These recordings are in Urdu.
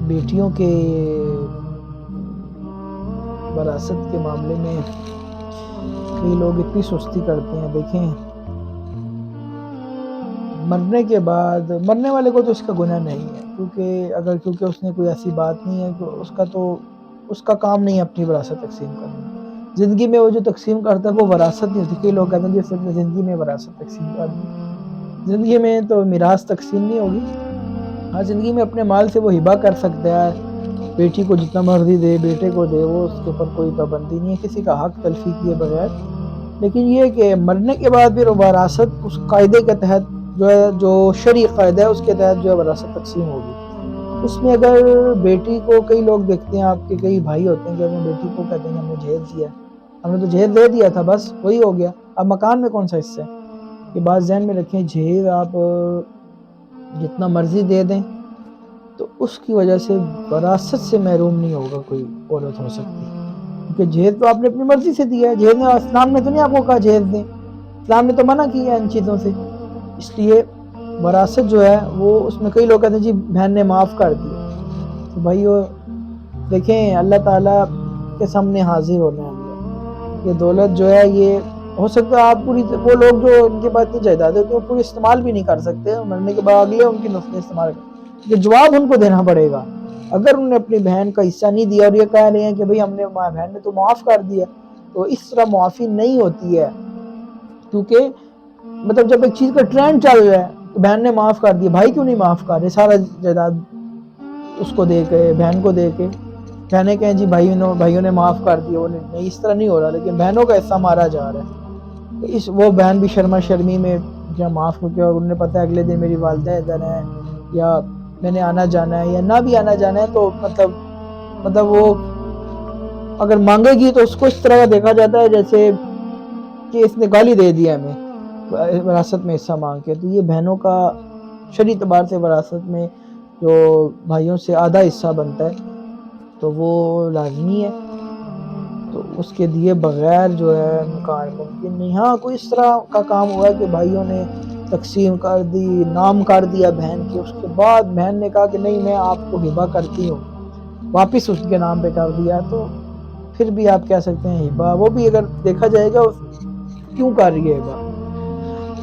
بیٹیوں کے وراثت کے معاملے میں کئی لوگ اتنی سستی کرتے ہیں. دیکھیں مرنے کے بعد مرنے والے کو تو اس کا گناہ نہیں ہے، کیونکہ اس نے کوئی ایسی بات نہیں ہے کہ اس کا کام نہیں ہے اپنی وراثت تقسیم کرنا. زندگی میں وہ جو تقسیم کرتا ہے وہ وراثت نہیں ہوتی. کئی لوگ کہتے ہیں جس نے زندگی میں وراثت تقسیم کر دی. زندگی میں تو میراث تقسیم نہیں ہوگی. ہاں زندگی میں اپنے مال سے وہ ہبہ کر سکتا ہے، بیٹی کو جتنا مرضی دے، بیٹے کو دے، وہ اس کے اوپر کوئی پابندی نہیں ہے کسی کا حق تلفی کیے بغیر. لیکن یہ کہ مرنے کے بعد پھر وراثت اس قاعدے کے تحت جو شرعی قاعدہ ہے اس کے تحت جو ہے وراثت تقسیم ہوگی. اس میں اگر بیٹی کو، کئی لوگ دیکھتے ہیں آپ کے کئی بھائی ہوتے ہیں کہ اپنے بیٹی کو کہتے ہیں ہم نے جہیز دیا، ہم نے تو جہیز دے دیا تھا، بس وہی ہو گیا، اب مکان میں کون سا حصہ ہے. یہ بات ذہن میں رکھیں، جہیز آپ جتنا مرضی دے دیں تو اس کی وجہ سے وراثت سے محروم نہیں ہوگا کوئی عورت ہو سکتی. کیونکہ جہیز تو آپ نے اپنی مرضی سے دیا ہے. جہیز اسلام نے تو نہیں آپ کو کہا جہیز دیں، اسلام نے تو منع کیا ہے ان چیزوں سے. اس لیے وراثت جو ہے وہ اس میں کئی لوگ کہتے ہیں جی بہن نے معاف کر دیا. تو بھائیو دیکھیں اللہ تعالیٰ کے سامنے حاضر ہونا ہے. یہ دولت جو ہے یہ ہو سکتا ہے آپ وہ لوگ جو ان کے پاس اتنی جائیداد ہے تو وہ پوری استعمال بھی نہیں کر سکتے، مرنے کے بعد اگلے ان کی نسلیں استعمال کر. یہ جواب ان کو دینا پڑے گا اگر انہوں نے اپنی بہن کا حصہ نہیں دیا اور یہ کہہ رہے ہیں کہ بھئی بہن نے تو معاف کر دیا. تو اس طرح معافی نہیں ہوتی ہے، کیونکہ مطلب جب ایک چیز کا ٹرینڈ چل رہا ہے کہ بہن نے معاف کر دیا، بھائی کیوں نہیں معاف کر رہے؟ سارا جائیداد اس کو دے کے، بہن کو دے کے کہنے کہیں جی بھائیوں نے معاف کر دیا. وہ نہیں، اس طرح نہیں ہو رہا، لیکن بہنوں کا حصہ مارا جا رہا ہے. وہ بہن بھی شرما شرمی میں کیا معاف کر کے، اور انہیں پتہ ہے اگلے دن میری والدہ ادھر ہیں یا میں نے آنا جانا ہے یا نہ بھی آنا جانا ہے، تو مطلب وہ اگر مانگے گی تو اس کو اس طرح دیکھا جاتا ہے جیسے کہ اس نے گالی دے دیا ہمیں وراثت میں حصہ مانگ کے. تو یہ بہنوں کا شرعی اعتبار سے وراثت میں جو بھائیوں سے آدھا حصہ بنتا ہے تو وہ لازمی ہے، تو اس کے دیے بغیر جو ہے مکان ممکن نہیں. ہاں کوئی اس طرح کا کام ہوا ہے کہ بھائیوں نے تقسیم کر دی، نام کر دیا بہن کے، اس کے بعد بہن نے کہا کہ نہیں میں آپ کو ہبہ کرتی ہوں، واپس اس کے نام پہ کر دیا، تو پھر بھی آپ کہہ سکتے ہیں ہبہ. وہ بھی اگر دیکھا جائے گا کیوں کر رہی ہے ہبہ،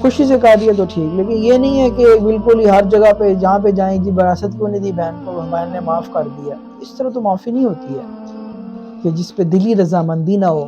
خوشی سے کر رہی ہے تو ٹھیک، لیکن یہ نہیں ہے کہ بالکل ہی ہر جگہ پہ جہاں پہ جائیں جی وراثت کیوں نہیں دی بہن کو، بہن نے معاف کر دیا. اس طرح تو معافی نہیں ہوتی ہے کہ جس پہ دلی رضامندی نہ ہو